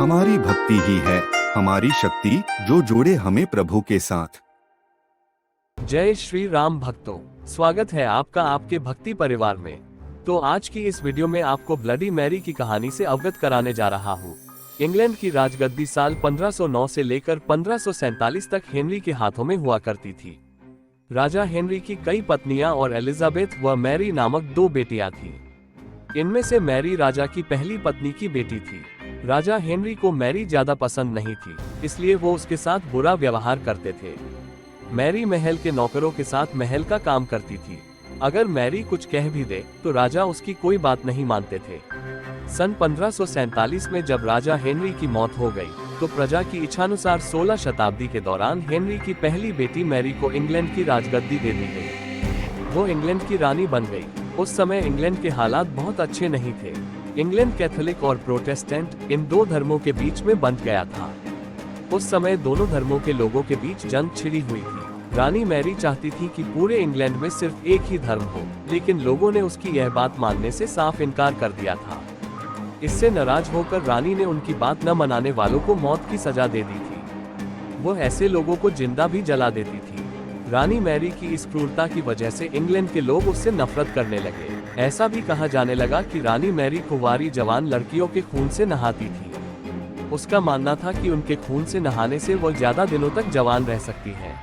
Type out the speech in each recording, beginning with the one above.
हमारी भक्ति ही है हमारी शक्ति, जो जोड़े हमें प्रभु के साथ। जय श्री राम भक्तों, स्वागत है आपका आपके भक्ति परिवार में। तो आज की इस वीडियो में आपको ब्लडी मैरी की कहानी से अवगत कराने जा रहा हूँ। इंग्लैंड की राजगद्दी साल 1509 से लेकर 1547 तक हेनरी के हाथों में हुआ करती थी। राजा हेनरी की कई पत्नियां और एलिजाबेथ व मैरी नामक दो बेटियां थीं। इनमें से मैरी राजा की पहली पत्नी की बेटी थी। राजा हेनरी को मैरी ज्यादा पसंद नहीं थी, इसलिए वो उसके साथ बुरा व्यवहार करते थे। मैरी महल के नौकरों के साथ महल का काम करती थी। अगर मैरी कुछ कह भी दे तो राजा उसकी कोई बात नहीं मानते थे। सन 1547 में जब राजा हेनरी की मौत हो गई, तो प्रजा की इच्छानुसार 16 शताब्दी के दौरान हेनरी की पहली बेटी मैरी को इंग्लैंड की राजगद्दी दे दी गई। वो इंग्लैंड की रानी बन गई। उस समय इंग्लैंड के हालात बहुत अच्छे नहीं थे। इंग्लैंड कैथोलिक और प्रोटेस्टेंट इन दो धर्मों के बीच में बंध गया था। उस समय दोनों धर्मों के लोगों के बीच जंग छिड़ी हुई थी। रानी मैरी चाहती थी कि पूरे इंग्लैंड में सिर्फ एक ही धर्म हो, लेकिन लोगों ने उसकी यह बात मानने से साफ इनकार कर दिया था। इससे नाराज होकर रानी ने उनकी बात न मनाने वालों को मौत की सजा दे दी थी। वो ऐसे लोगों को जिंदा भी जला देती थी। रानी मैरी की इस क्रूरता की वजह से इंग्लैंड के लोग उससे नफरत करने लगे। ऐसा भी कहा जाने लगा कि रानी मैरी कुंवारी जवान लड़कियों के खून से नहाती थी। उसका मानना था कि उनके खून से नहाने से वो ज्यादा दिनों तक जवान रह सकती हैं।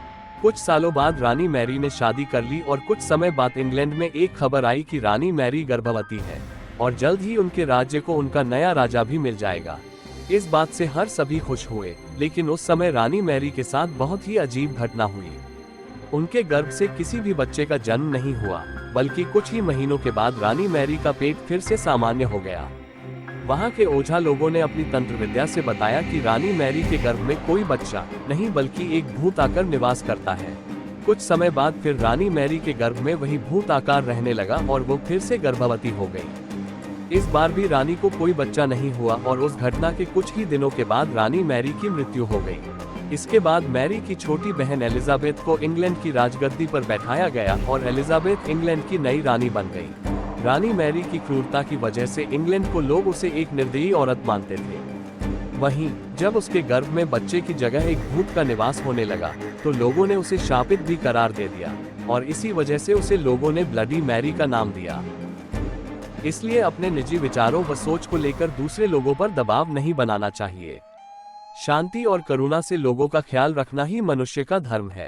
कुछ सालों बाद रानी मैरी ने शादी कर ली और कुछ समय बाद इंग्लैंड में एक खबर आई कि रानी मैरी गर्भवती है और जल्द ही उनके राज्य को उनका नया राजा भी मिल जाएगा। इस बात से हर सभी खुश हुए, लेकिन उस समय रानी मैरी के साथ बहुत ही अजीब घटना हुई। उनके गर्भ से किसी भी बच्चे का जन्म नहीं हुआ, बल्कि कुछ ही महीनों के बाद रानी मैरी का पेट फिर से सामान्य हो गया। वहां के ओझा लोगों ने अपनी तंत्र विद्या से बताया कि रानी मैरी के गर्भ में कोई बच्चा नहीं बल्कि एक भूत आकर निवास करता है। कुछ समय बाद फिर रानी मैरी के गर्भ में वही भूत आकार रहने लगा और वो फिर से गर्भवती हो गई। इस बार भी रानी को कोई बच्चा नहीं हुआ और उस घटना के कुछ ही दिनों के बाद रानी मैरी की मृत्यु हो गई। इसके बाद मैरी की छोटी बहन एलिजाबेथ को इंग्लैंड की राजगद्दी पर बैठाया गया और एलिजाबेथ इंग्लैंड की नई रानी बन गई। रानी मैरी की क्रूरता की वजह से इंग्लैंड को लोग उसे एक निर्दयी औरत मानते थे। वहीं जब उसके गर्भ में बच्चे की जगह एक भूत का निवास होने लगा, तो लोगों ने उसे शापित भी करार दे दिया और इसी वजह से उसे लोगों ने ब्लडी मैरी का नाम दिया। इसलिए अपने निजी विचारों व सोच को लेकर दूसरे लोगों पर दबाव नहीं बनाना चाहिए। शांति और करुणा से लोगों का ख्याल रखना ही मनुष्य का धर्म है।